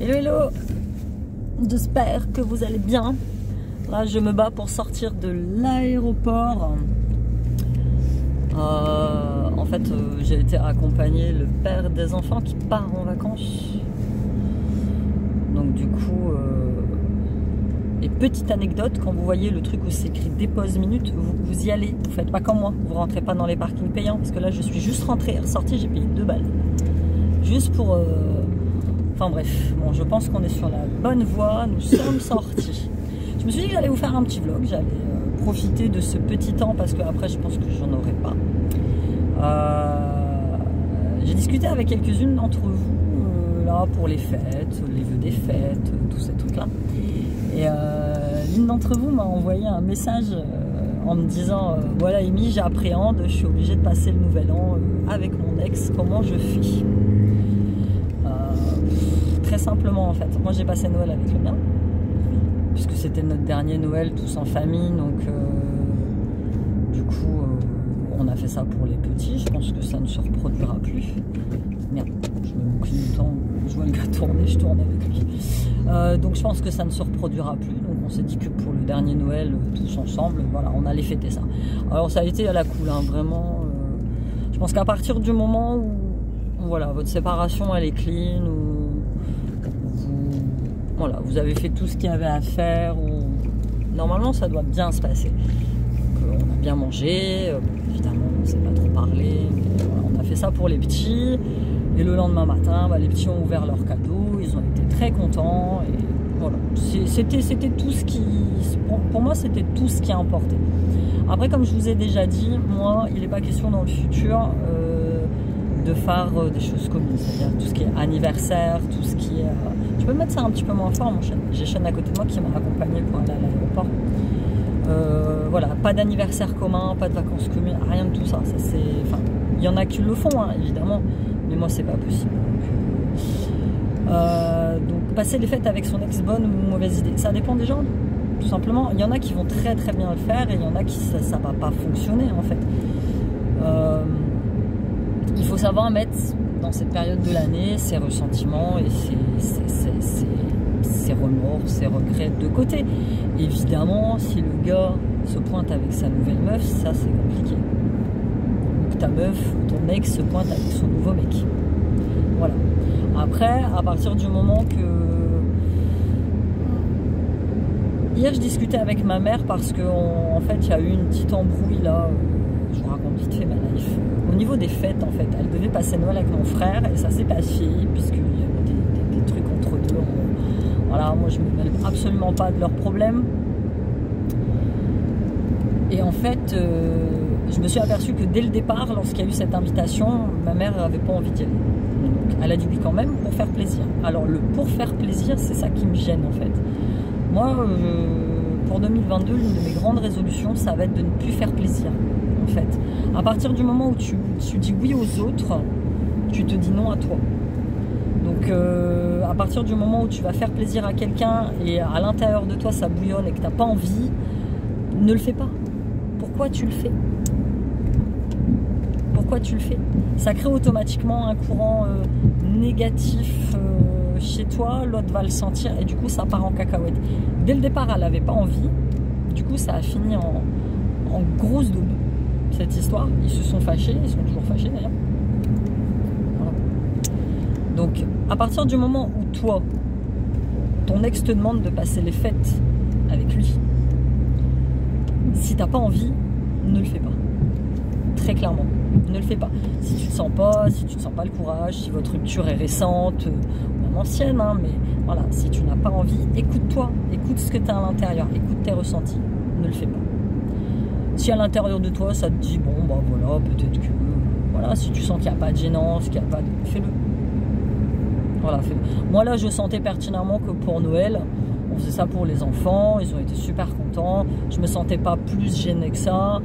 Hello hello, j'espère que vous allez bien. Là je me bats pour sortir de l'aéroport. En fait j'ai été accompagner le père des enfants qui part en vacances. Donc du coup, et petite anecdote, quand vous voyez le truc où c'est écrit dépose minute, vous y allez, vous faites pas comme moi, vous rentrez pas dans les parkings payants, parce que là je suis juste rentrée et ressortie, j'ai payé 2 balles. Juste pour... Enfin bref, bon, je pense qu'on est sur la bonne voie, nous sommes sortis. Je me suis dit que j'allais vous faire un petit vlog, j'allais profiter de ce petit temps, parce que après je pense que j'en aurai pas. J'ai discuté avec quelques-unes d'entre vous, là, pour les fêtes, les vœux des fêtes, tous ces trucs-là. Et l'une d'entre vous m'a envoyé un message en me disant voilà Amy, j'appréhende, je suis obligée de passer le nouvel an avec mon ex, comment je fais? Très simplement en fait, moi j'ai passé Noël avec le mien, puisque c'était notre dernier Noël tous en famille, donc du coup on a fait ça pour les petits, je pense que ça ne se reproduira plus. Merde, je me clignotant, je vois le gars tourner, je tourne avec lui. Donc je pense que ça ne se reproduira plus, donc on s'est dit que pour le dernier Noël, tous ensemble, voilà, on allait fêter ça. Alors ça a été à la cool, hein, vraiment. Je pense qu'à partir du moment où voilà, votre séparation elle est clean, ou voilà, vous avez fait tout ce qu'il y avait à faire, ou normalement ça doit bien se passer. Donc, on a bien mangé, évidemment on ne s'est pas trop parlé, mais voilà, on a fait ça pour les petits. Et le lendemain matin, bah, les petits ont ouvert leurs cadeaux, ils ont été très contents. Et voilà, c'était tout ce qui... Pour moi, c'était tout ce qui importait. Après, comme je vous ai déjà dit, moi, il n'est pas question dans le futur de faire des choses communes. C'est-à-dire tout ce qui est anniversaire, tout ce qui est... Je peux mettre ça un petit peu moins fort, mon chien. J'ai Sean à côté de moi qui m'a accompagné pour aller à l'aéroport. Voilà, pas d'anniversaire commun, pas de vacances communes, rien de tout ça. Ça c'est... Enfin, il y en a qui le font, hein, évidemment. Mais moi c'est pas possible. Donc passer les fêtes avec son ex, bonne ou mauvaise idée, ça dépend des gens, tout simplement. Il y en a qui vont très très bien le faire et il y en a qui ça va pas fonctionner en fait. Il faut savoir mettre dans cette période de l'année ses ressentiments et ses remords, ses regrets de côté. Évidemment, si le gars se pointe avec sa nouvelle meuf, ça c'est compliqué. Ta meuf, ton ex se pointe avec son nouveau mec. Voilà. Après, à partir du moment que... Hier, je discutais avec ma mère parce qu'en fait, il y a eu une petite embrouille là. Je vous raconte vite fait ma life. Au niveau des fêtes, en fait, elle devait passer Noël avec mon frère et ça s'est passé puisqu'il y a eu des trucs entre deux. Voilà, moi, je ne me mêle absolument pas de leurs problèmes. Et en fait... je me suis aperçue que dès le départ, lorsqu'il y a eu cette invitation, ma mère n'avait pas envie d'y aller. Donc, elle a dit oui quand même pour faire plaisir. Alors le pour faire plaisir, c'est ça qui me gêne en fait. Moi, pour 2022, l'une de mes grandes résolutions, ça va être de ne plus faire plaisir. En fait, à partir du moment où tu dis oui aux autres, tu te dis non à toi. Donc à partir du moment où tu vas faire plaisir à quelqu'un et à l'intérieur de toi ça bouillonne et que tu n'as pas envie, ne le fais pas. Pourquoi tu le fais ? Pourquoi tu le fais? Ça crée automatiquement un courant négatif chez toi, l'autre va le sentir et du coup ça part en cacahuète. Dès le départ elle n'avait pas envie, du coup ça a fini en grosse double cette histoire. Ils se sont fâchés, ils sont toujours fâchés d'ailleurs. Voilà. Donc à partir du moment où toi, ton ex te demande de passer les fêtes avec lui, si t'as pas envie, ne le fais pas. Très clairement, ne le fais pas. Si tu ne sens pas le courage, si votre rupture est récente, même ancienne, hein, mais voilà, si tu n'as pas envie, écoute-toi, écoute ce que tu as à l'intérieur, écoute tes ressentis, ne le fais pas. Si à l'intérieur de toi, ça te dit, bon, bah voilà, peut-être que, voilà, si tu sens qu'il n'y a pas de gênance, qu'il n'y a pas de... Fais-le. Voilà, fais-le. Moi là, je sentais pertinemment que pour Noël, on faisait ça pour les enfants, ils ont été super contents, je me sentais pas plus gênée que ça,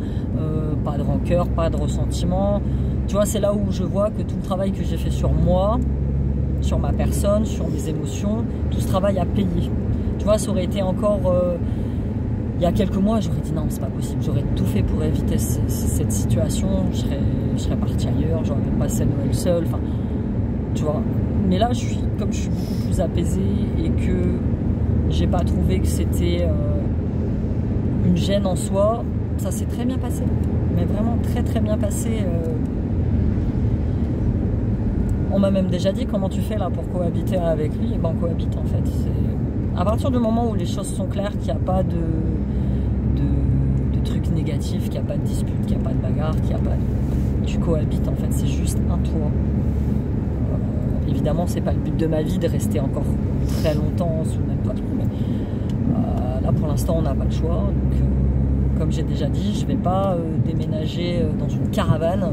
pas de rancœur, pas de ressentiment. Tu vois, c'est là où je vois que tout le travail que j'ai fait sur moi, sur ma personne, sur mes émotions, tout ce travail a payé. Tu vois, ça aurait été encore... il y a quelques mois, j'aurais dit non, c'est pas possible, j'aurais tout fait pour éviter cette situation, je serais partie ailleurs, j'aurais même passé Noël seul, enfin, tu vois. Mais là, comme je suis beaucoup plus plus apaisé et que j'ai pas trouvé que c'était une gêne en soi, ça s'est très bien passé. Mais vraiment très très bien passé. On m'a même déjà dit comment tu fais là pour cohabiter avec lui. Et ben on cohabite en fait. À partir du moment où les choses sont claires, qu'il n'y a pas de trucs négatifs, qu'il n'y a pas de dispute, qu'il n'y a pas de bagarre, qu'il n'y a pas de... Tu cohabites en fait, c'est juste un toit. Évidemment, c'est pas le but de ma vie de rester encore très longtemps sous le même toit. Mais là pour l'instant on n'a pas le choix. Donc comme j'ai déjà dit, je vais pas déménager dans une caravane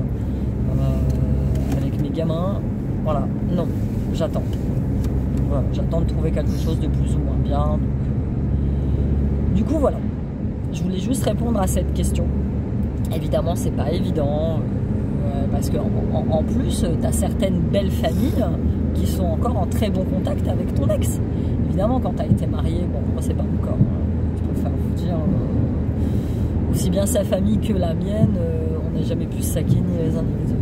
avec mes gamins. Voilà, non, j'attends. Voilà, j'attends de trouver quelque chose de plus ou moins bien. Du coup, voilà. Je voulais juste répondre à cette question. Évidemment, c'est pas évident. Parce qu'en plus, tu as certaines belles familles qui sont encore en très bon contact avec ton ex. Évidemment, quand tu as été marié, bon, moi, c'est pas mon cas. Je préfère vous dire, aussi bien sa famille que la mienne, on n'a jamais pu se saquer ni les uns ni les autres.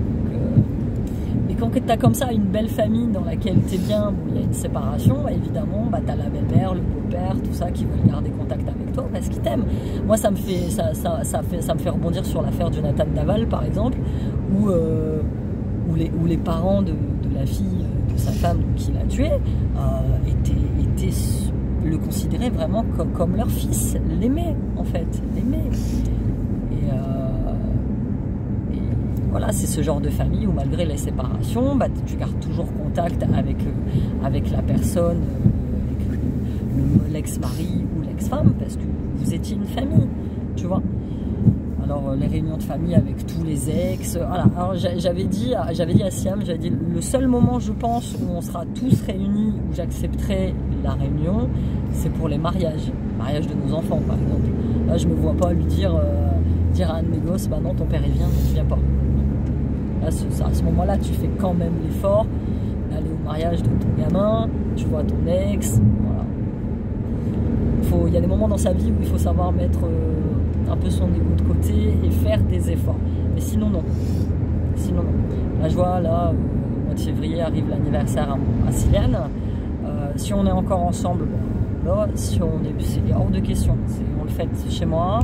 Quand tu as comme ça une belle famille dans laquelle tu es bien, où il y a une séparation, évidemment, bah, tu as la belle-mère, le beau-père, tout ça qui veulent garder contact avec toi parce qu'ils t'aiment. Moi, ça me fait rebondir sur l'affaire Jonathan Daval, par exemple, où les parents de la fille de sa femme qui l'a tué le considéraient vraiment comme leur fils, l'aimaient, en fait, l'aimaient. Voilà, c'est ce genre de famille où malgré les séparations, bah, tu gardes toujours contact avec la personne, avec l'ex-mari ou l'ex-femme, parce que vous étiez une famille, tu vois. Alors les réunions de famille avec tous les ex, voilà. Alors j'avais dit à Siam, j'avais dit le seul moment je pense où on sera tous réunis, où j'accepterai la réunion, c'est pour les mariages de nos enfants par exemple. Là je me vois pas lui dire à un de mes gosses, bah non ton père il vient, donc tu viens pas. Là, à ce moment-là, tu fais quand même l'effort d'aller au mariage de ton gamin, tu vois ton ex, voilà. Il y a des moments dans sa vie où il faut savoir mettre un peu son ego de côté et faire des efforts. Mais sinon, non. Sinon, non. Là, je vois, là, au mois de février arrive l'anniversaire à Siliane. Si on est encore ensemble, bon, là, si c'est hors de question. On le fête chez moi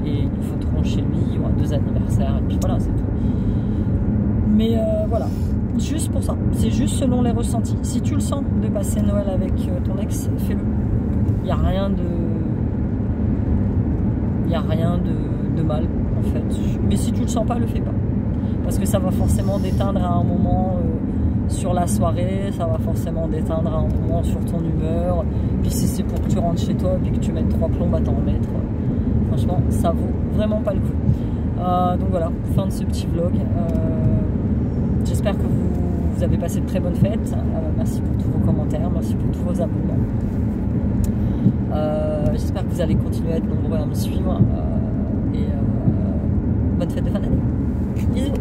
et nous fêterons chez lui, il y aura 2 anniversaires et puis voilà, c'est tout. Mais voilà, juste pour ça, c'est juste selon les ressentis. Si tu le sens de passer Noël avec ton ex, fais-le. Il n'y a rien de mal en fait. Mais si tu le sens pas, le fais pas. Parce que ça va forcément déteindre à un moment sur la soirée, ça va forcément déteindre à un moment sur ton humeur. Puis si c'est pour que tu rentres chez toi et puis que tu mettes 3 plombs à t'en remettre, franchement, ça vaut vraiment pas le coup. Donc voilà, fin de ce petit vlog. J'espère que vous avez passé de très bonnes fêtes. Merci pour tous vos commentaires, merci pour tous vos abonnements. J'espère que vous allez continuer à être nombreux à me suivre. Et bonne fête de fin d'année. Bisous.